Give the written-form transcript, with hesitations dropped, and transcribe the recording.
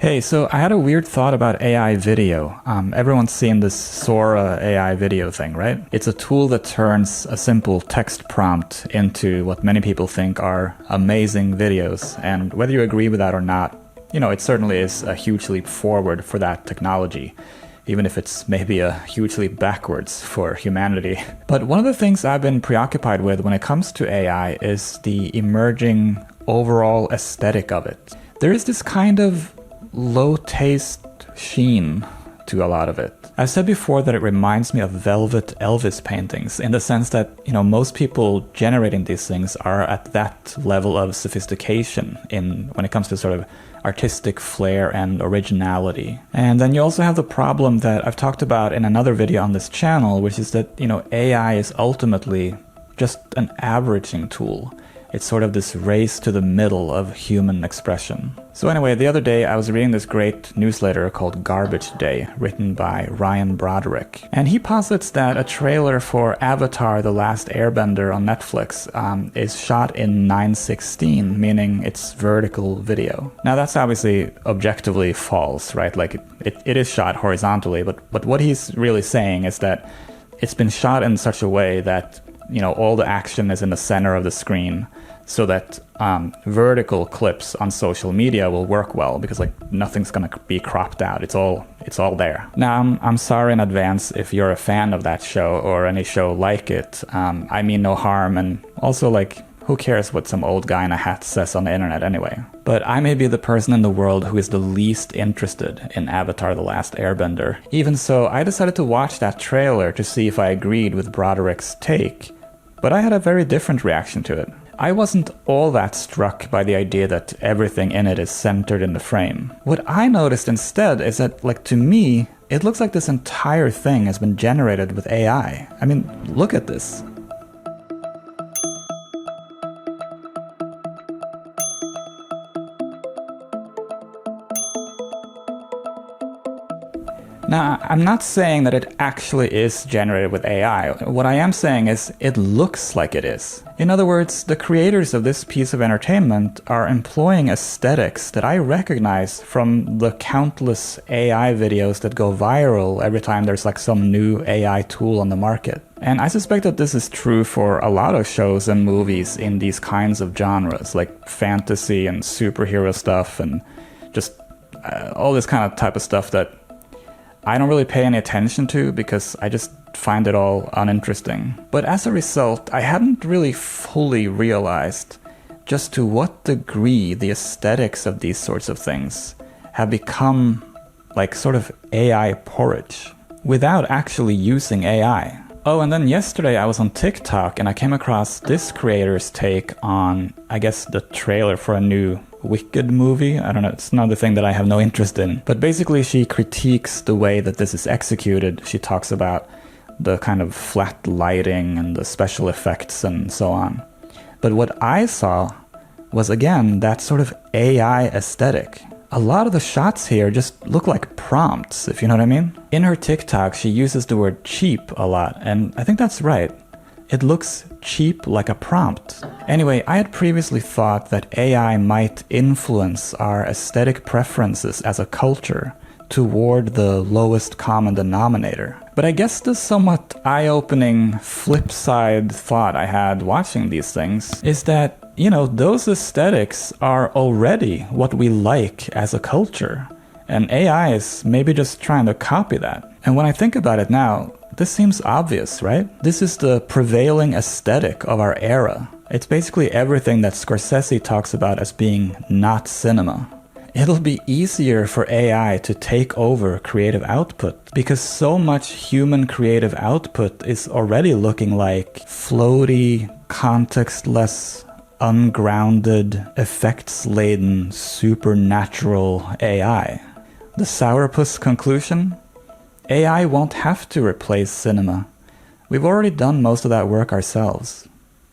Hey, so I had a weird thought about AI video. Everyone's seen this Sora AI video thing, right? It's a tool that turns a simple text prompt into what many people think are amazing videos. And whether you agree with that or not, it certainly is a huge leap forward for that technology, even if it's maybe a huge leap backwards for humanity. But one of the things I've been preoccupied with when it comes to AI is the emerging overall aesthetic of it. There is this kind of low-taste sheen to a lot of it. I've said before that it reminds me of velvet Elvis paintings in the sense that, most people generating these things are at that level of sophistication when it comes to sort of artistic flair and originality. And then you also have the problem that I've talked about in another video on this channel, which is that, AI is ultimately just an averaging tool. It's sort of this race to the middle of human expression. So anyway, the other day I was reading this great newsletter called Garbage Day, written by Ryan Broderick. And he posits that a trailer for Avatar: The Last Airbender on Netflix is shot in 9:16, meaning it's vertical video. Now that's obviously objectively false, right? Like it is shot horizontally, but what he's really saying is that it's been shot in such a way that all the action is in the center of the screen, so that vertical clips on social media will work well because nothing's gonna be cropped out. It's all there. Now I'm sorry in advance if you're a fan of that show or any show like it. I mean no harm, and also who cares what some old guy in a hat says on the internet anyway? But I may be the person in the world who is the least interested in Avatar: The Last Airbender. Even so, I decided to watch that trailer to see if I agreed with Broderick's take. But I had a very different reaction to it. I wasn't all that struck by the idea that everything in it is centered in the frame. What I noticed instead is that, to me, it looks like this entire thing has been generated with AI. I mean, look at this. Now, I'm not saying that it actually is generated with AI. What I am saying is it looks like it is. In other words, the creators of this piece of entertainment are employing aesthetics that I recognize from the countless AI videos that go viral every time there's some new AI tool on the market. And I suspect that this is true for a lot of shows and movies in these kinds of genres, like fantasy and superhero stuff and just all this kind of type of stuff that I don't really pay any attention to because I just find it all uninteresting. But as a result, I hadn't really fully realized just to what degree the aesthetics of these sorts of things have become sort of AI porridge without actually using AI. Oh, and then yesterday I was on TikTok and I came across this creator's take on, I guess, the trailer for a new Wicked movie. I don't know, it's another thing that I have no interest in. But basically she critiques the way that this is executed. She talks about the kind of flat lighting and the special effects and so on. But what I saw was, again, that sort of AI aesthetic. A lot of the shots here just look like prompts, if you know what I mean. In her TikTok, she uses the word cheap a lot, and I think that's right. It looks cheap like a prompt. Anyway, I had previously thought that AI might influence our aesthetic preferences as a culture toward the lowest common denominator. But I guess the somewhat eye-opening flip side thought I had watching these things is that, those aesthetics are already what we like as a culture. And AI is maybe just trying to copy that. And when I think about it now, this seems obvious, right? This is the prevailing aesthetic of our era. It's basically everything that Scorsese talks about as being not cinema. It'll be easier for AI to take over creative output because so much human creative output is already looking like floaty, contextless, ungrounded, effects-laden, supernatural AI. The sourpuss conclusion? AI won't have to replace cinema. We've already done most of that work ourselves.